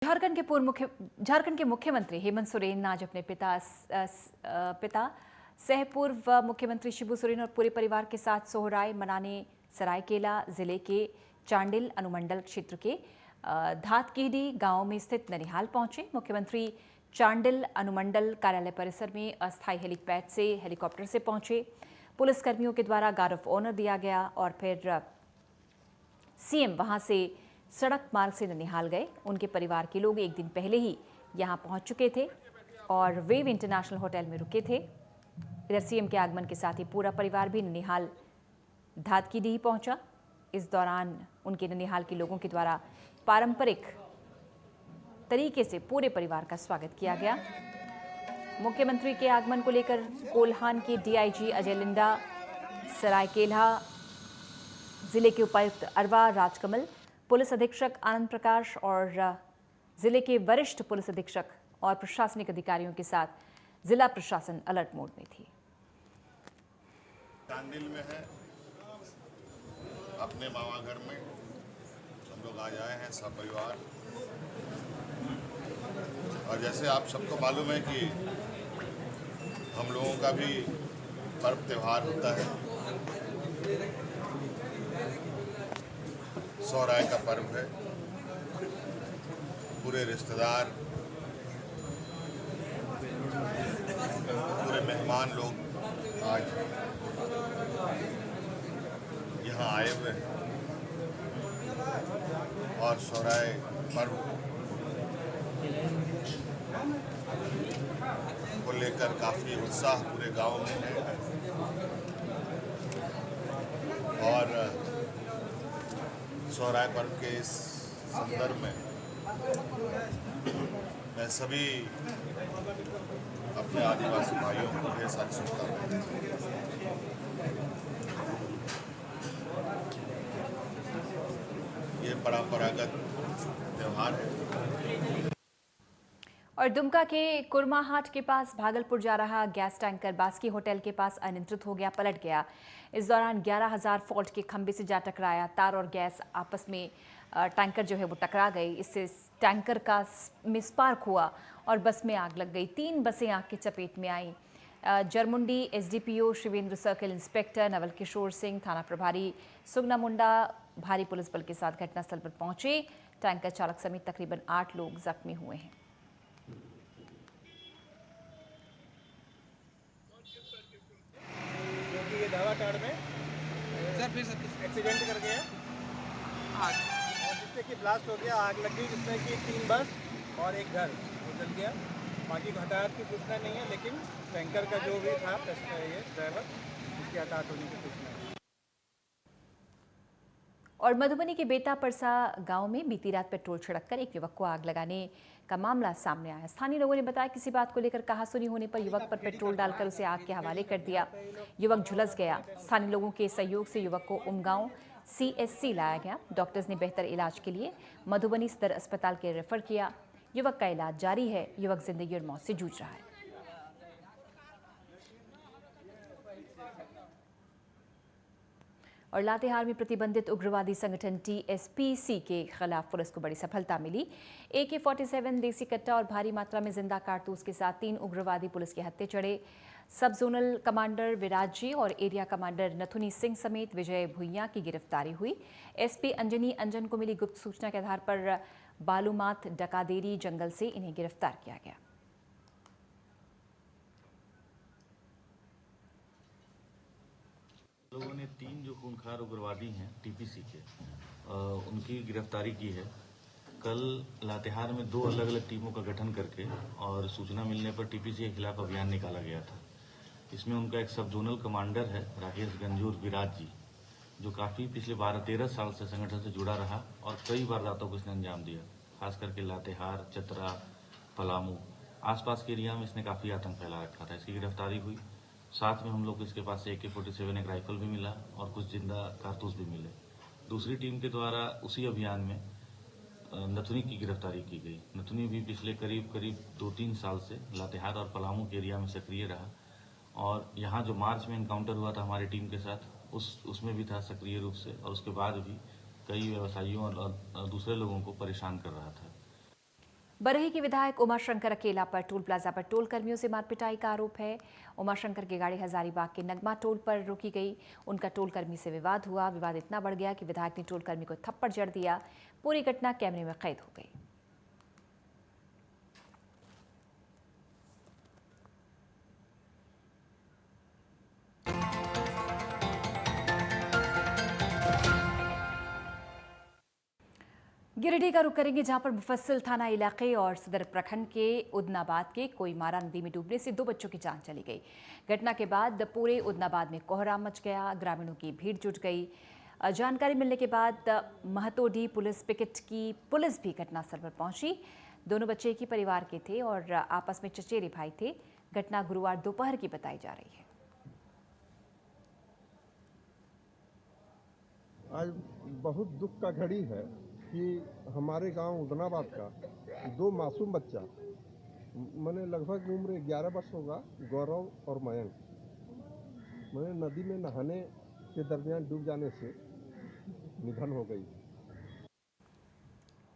झारखंड के मुख्यमंत्री हेमंत सोरेन आज अपने पिता सह पूर्व मुख्यमंत्री शिबू सोरेन और पूरे परिवार के साथ सोहराय मनाने सरायकेला जिले के चांडिल अनुमंडल क्षेत्र के धातकीडी गांव में स्थित ननिहाल पहुंचे। मुख्यमंत्री चांडिल अनुमंडल कार्यालय परिसर में अस्थायी हेलीपैड से हेलीकॉप्टर से पहुंचे। पुलिसकर्मियों के द्वारा गार्ड ऑफ ऑनर दिया गया और फिर सीएम वहां से सड़क मार्ग से ननिहाल गए। उनके परिवार के लोग एक दिन पहले ही यहां पहुंच चुके थे और वेव इंटरनेशनल होटल में रुके थे। इधर सीएम के आगमन के साथ ही पूरा परिवार भी ननिहाल धातकीडी पहुंचा। इस दौरान उनके ननिहाल के लोगों के द्वारा पारंपरिक तरीके से पूरे परिवार का स्वागत किया गया। मुख्यमंत्री के आगमन को लेकर कोल्हान के डीआईजी अजय लिंडा, सरायकेला जिले के उपायुक्त अरवा राजकमल, पुलिस अधीक्षक आनंद प्रकाश और जिले के वरिष्ठ पुलिस अधीक्षक और प्रशासनिक अधिकारियों के साथ जिला प्रशासन अलर्ट मोड में थी। चांडिल में है अपने मामा घर में हम लोग आज आए हैं सब परिवार। और जैसे आप सबको मालूम है कि हम लोगों का भी पर्व त्योहार होता है, सोहराय का पर्व है। पूरे रिश्तेदार, पूरे मेहमान लोग आज यहाँ आए हुए हैं और सोहराय पर्व को लेकर काफ़ी उत्साह पूरे गांव में है। और सोहराय पर्व के इस संदर्भ में मैं सभी अपने आदिवासी भाइयों को ढेर सारी शुभकामनाएं। ये परंपरागत त्यौहार है। और दुमका के कुरमाहाट के पास भागलपुर जा रहा गैस टैंकर बास्की होटल के पास अनियंत्रित हो गया, पलट गया। इस दौरान 11,000 वोल्ट के खंभे से जा टकराया। तार और गैस आपस में टैंकर जो है वो टकरा गई। इससे टैंकर का मिसपार्क हुआ और बस में आग लग गई। 3 बसें आग की चपेट में आईं। Jarmundi SDPO Shivendra, circle inspector Naval Kishore Singh, थाना प्रभारी सुगना मुंडा भारी पुलिस बल के साथ घटनास्थल पर पहुंचे। टैंकर चालक समेत तकरीबन 8 लोग जख्मी हुए हैं। ये धावाटाड़ में एक्सीडेंट कर गया आग, और जिससे कि ब्लास्ट हो गया, आग लग गई, जिसमें कि 3 बस और एक घर वो जल गया। बाकी हताहत की सूचना नहीं है, लेकिन टैंकर का जो भी था ये ड्राइवर, उसकी हताहत होने की सूचना है। और मधुबनी के बेता परसा गांव में बीती रात पेट्रोल छिड़ककर एक युवक को आग लगाने का मामला सामने आया। स्थानीय लोगों ने बताया किसी बात को लेकर कहासुनी होने पर युवक पर पेट्रोल डालकर उसे आग के हवाले कर दिया। युवक झुलस गया। स्थानीय लोगों के सहयोग से युवक को उमगांव सीएससी लाया गया। डॉक्टर्स ने बेहतर इलाज के लिए मधुबनी सदर अस्पताल के रेफर किया। युवक का इलाज जारी है। युवक जिंदगी और मौत से जूझ रहा है। और लातेहार में प्रतिबंधित उग्रवादी संगठन टीएसपीसी के खिलाफ पुलिस को बड़ी सफलता मिली। AK-47 देसी कट्टा और भारी मात्रा में जिंदा कारतूस के साथ 3 उग्रवादी पुलिस के हत्थे चढ़े। सब जोनल कमांडर विराज जी और एरिया कमांडर नथुनी सिंह समेत विजय भुइया की गिरफ्तारी हुई। एसपी अंजनी अंजन को मिली गुप्त सूचना के आधार पर बालूमाथ डकादेरी जंगल से इन्हें गिरफ्तार किया गया। लोगों ने 3 जो खूंखार उग्रवादी हैं टीपीसी के, उनकी गिरफ्तारी की है। कल लातेहार में 2 अलग अलग टीमों का गठन करके और सूचना मिलने पर टीपीसी के खिलाफ अभियान निकाला गया था। इसमें उनका एक सब जोनल कमांडर है राकेश गंजूर विराज जी, जो काफ़ी पिछले 12-13 साल से संगठन से जुड़ा रहा और कई वारदातों को इसने अंजाम दिया। खास करके लातेहार, चतरा, पलामू आसपास के एरिया में इसने काफ़ी आतंक फैला रखा था। इसकी गिरफ्तारी हुई। साथ में हम लोग इसके पास से AK-47 एक राइफल भी मिला और कुछ जिंदा कारतूस भी मिले। दूसरी टीम के द्वारा उसी अभियान में नथुनी की गिरफ्तारी की गई। नथुनी भी पिछले करीब 2-3 साल से लातेहार और पलामू के एरिया में सक्रिय रहा और यहाँ जो मार्च में इनकाउंटर हुआ था हमारी टीम के साथ, उसमें भी था सक्रिय रूप से और उसके बाद भी कई व्यवसायियों और दूसरे लोगों को परेशान कर रहा था। बरही के विधायक उमाशंकर अकेला पर टोल प्लाजा पर टोल कर्मियों से मारपिटाई का आरोप है। उमाशंकर की गाड़ी हजारीबाग के नगमा टोल पर रोकी गई। उनका टोल कर्मी से विवाद हुआ। विवाद इतना बढ़ गया कि विधायक ने टोल कर्मी को थप्पड़ जड़ दिया। पूरी घटना कैमरे में कैद हो गई। गिरिडीह का रुख करेंगे, जहां पर मुफस्सिल थाना इलाके और सदर प्रखंड के उदनाबाद के कोईमारा नदी में डूबने से 2 बच्चों की जान चली गई। घटना के बाद पूरे उदनाबाद में कोहराम मच गया। ग्रामीणों की भीड़ जुट गई। जानकारी मिलने के बाद महतोडी पुलिस पिकेट की पुलिस भी घटनास्थल पर पहुंची। दोनों बच्चे एक ही परिवार के थे और आपस में चचेरे भाई थे। घटना गुरुवार दोपहर की बताई जा रही है। आज बहुत दुख का घड़ी है कि हमारे गांव उदनाबाद का 2 मासूम बच्चा, मैंने लगभग उम्र 11 वर्ष होगा, गौरव और मयंक, मैंने नदी में नहाने के दरमियान डूब जाने से निधन हो गई।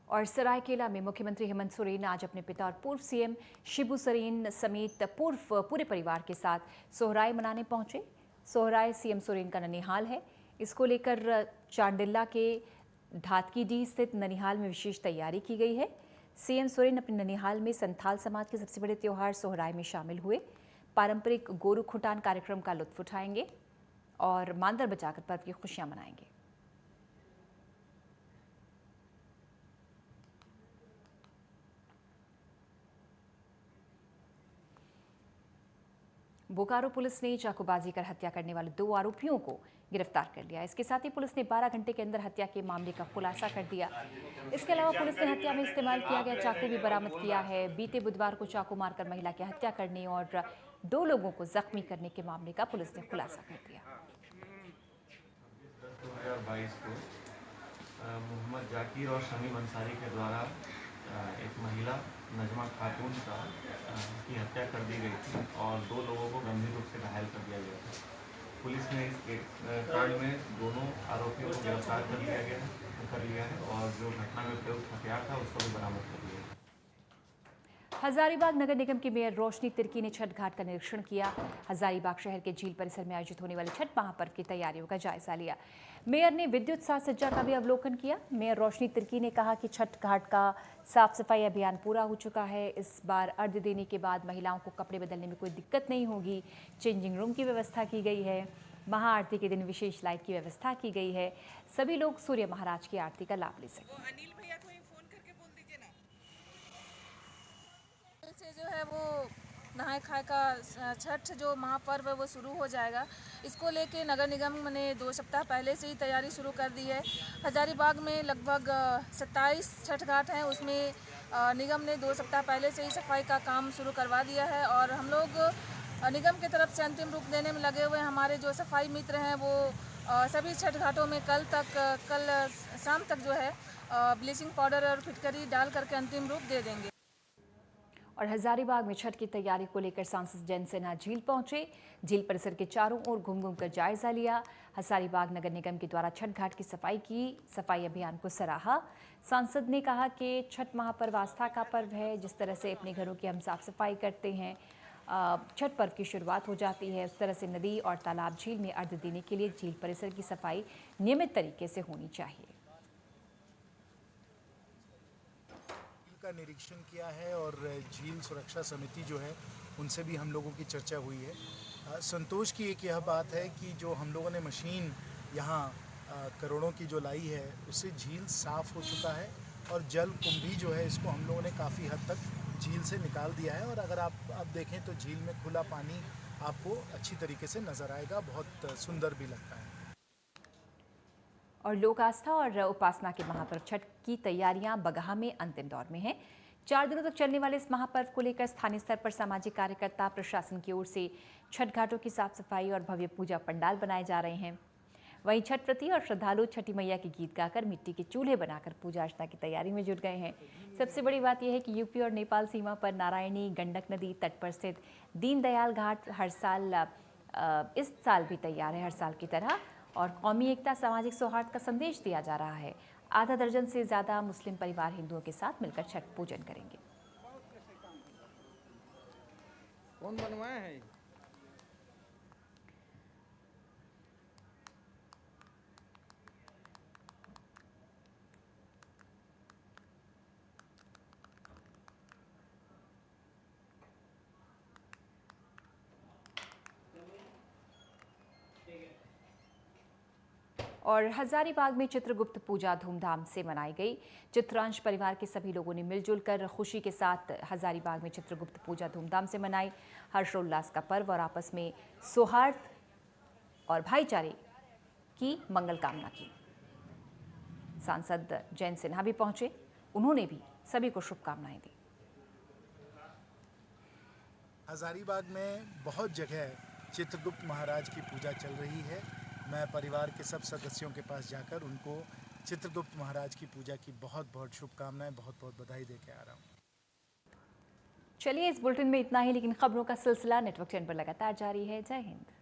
और सरायकेला में मुख्यमंत्री हेमंत सोरेन आज अपने पिता और पूर्व सीएम शिबू सोरेन समेत पूरे परिवार के साथ सोहराय मनाने पहुंचे। सोहराय सीएम सोरेन का ननिहाल है। इसको लेकर चांडिल्ला के धातकीडीह स्थित ननिहाल में विशेष तैयारी की गई है। सीएम सोरेन अपने ननिहाल में संथाल समाज के सबसे बड़े त्योहार सोहराय में शामिल हुए। पारंपरिक गोरू खुटान कार्यक्रम का लुत्फ उठाएंगे और मांदर बजाकर पर्व की खुशियां मनाएंगे। बोकारो पुलिस ने चाकूबाजी कर हत्या करने वाले 2 आरोपियों को गिरफ्तार कर लिया। इसके साथ ही पुलिस ने 12 घंटे के अंदर हत्या के मामले का खुलासा कर दिया। इसके अलावा पुलिस ने हत्या में इस्तेमाल किया गया चाकू भी बरामद किया है। बीते बुधवार को चाकू मारकर महिला की हत्या करने और 2 लोगों को जख्मी करने के मामले का पुलिस ने खुलासा कर दिया। 2022 को मोहम्मद जाकिर और शमीम अंसारी के द्वारा एक महिला नजमा खातून की हत्या कर दी गई थी और 2 लोगों को गंभीर रूप से घायल कर दिया गया था। पुलिस ने इस कांड में दोनों आरोपियों को गिरफ्तार कर लिया है और जो घटना में प्रयुक्त हथियार था उसको भी बरामद कर लिया है। हजारीबाग नगर निगम की मेयर रोशनी तिर्की ने छठ घाट का निरीक्षण किया। हजारीबाग शहर के झील परिसर में आयोजित होने वाले छठ महापर्व की तैयारियों का जायजा लिया। मेयर ने विद्युत साज सज्जा का भी अवलोकन किया। मेयर रोशनी तिर्की ने कहा कि छठ घाट का साफ सफाई अभियान पूरा हो चुका है। इस बार अर्घ्य देने के बाद महिलाओं को कपड़े बदलने में कोई दिक्कत नहीं होगी। चेंजिंग रूम की व्यवस्था की गई है। महाआरती के दिन विशेष लाइट की व्यवस्था की गई है। सभी लोग सूर्य महाराज की आरती का लाभ ले सकें। अनिल भैया को फोन करके बोल दीजिए ना। से जो है वो नहाय खाए का छठ जो महापर्व है वो शुरू हो जाएगा। इसको लेके नगर निगम ने 2 सप्ताह पहले से ही तैयारी शुरू कर दी है। हजारीबाग में लगभग 27 छठ घाट हैं, उसमें निगम ने 2 सप्ताह पहले से ही सफाई का काम शुरू करवा दिया है और हम लोग निगम की तरफ से अंतिम रूप देने में लगे हुए। हमारे जो सफाई मित्र हैं वो सभी छठ घाटों में कल शाम तक जो है ब्लीचिंग पाउडर और फिटकरी डाल करके अंतिम रूप दे देंगे। और हजारीबाग में छठ की तैयारी को लेकर सांसद जयंत सिन्हा झील पहुंचे। झील परिसर के चारों ओर घूम कर जायजा लिया। हजारीबाग नगर निगम के द्वारा छठ घाट की सफाई अभियान को सराहा। सांसद ने कहा कि छठ महापर्व आस्था का पर्व है। जिस तरह से अपने घरों की हम साफ सफाई करते हैं, छठ पर्व की शुरुआत हो जाती है, उस तरह से नदी और तालाब झील में अर्घ्य देने के लिए झील परिसर की सफाई नियमित तरीके से होनी चाहिए। का निरीक्षण किया है और झील सुरक्षा समिति जो है उनसे भी हम लोगों की चर्चा हुई है। संतोष की एक यह बात है कि जो हम लोगों ने मशीन यहाँ करोड़ों की जो लाई है उससे झील साफ़ हो चुका है और जल कुंभी जो है इसको हम लोगों ने काफ़ी हद तक झील से निकाल दिया है और अगर आप देखें तो झील में खुला पानी आपको अच्छी तरीके से नज़र आएगा, बहुत सुंदर भी लगता है। और लोक आस्था और उपासना के महापर्व छठ की तैयारियां बगहा में अंतिम दौर में हैं। 4 दिनों तक चलने वाले इस महापर्व को लेकर स्थानीय स्तर पर सामाजिक कार्यकर्ता, प्रशासन की ओर से छठ घाटों की साफ सफाई और भव्य पूजा पंडाल बनाए जा रहे हैं। वहीं छठ व्रती और श्रद्धालु छठी मैया के गीत गाकर मिट्टी के चूल्हे बनाकर पूजा अर्चना की तैयारी में जुट गए हैं। सबसे बड़ी बात यह है कि यूपी और नेपाल सीमा पर नारायणी गंडक नदी तट पर स्थित दीनदयाल घाट हर साल इस साल भी तैयार है, हर साल की तरह, और कौमी एकता, सामाजिक सौहार्द का संदेश दिया जा रहा है। आधा दर्जन से ज़्यादा मुस्लिम परिवार हिंदुओं के साथ मिलकर छठ पूजन करेंगे। कौन बनवाए हैं? और हजारीबाग में चित्रगुप्त पूजा धूमधाम से मनाई गई। चित्रांश परिवार के सभी लोगों ने मिलजुल कर खुशी के साथ हजारीबाग में चित्रगुप्त पूजा धूमधाम से मनाई। हर्षोल्लास का पर्व और आपस में सौहार्द और भाईचारे की मंगल कामना की। सांसद जयंत सिन्हा भी पहुंचे, उन्होंने भी सभी को शुभकामनाएं दी। हजारीबाग में बहुत जगह चित्रगुप्त महाराज की पूजा चल रही है। मैं परिवार के सब सदस्यों के पास जाकर उनको चित्रगुप्त महाराज की पूजा की बहुत बहुत शुभकामनाएं, बहुत बहुत बधाई देके आ रहा हूँ। चलिए, इस बुलेटिन में इतना ही, लेकिन खबरों का सिलसिला नेटवर्क 10 पर लगातार जारी है। जय हिंद।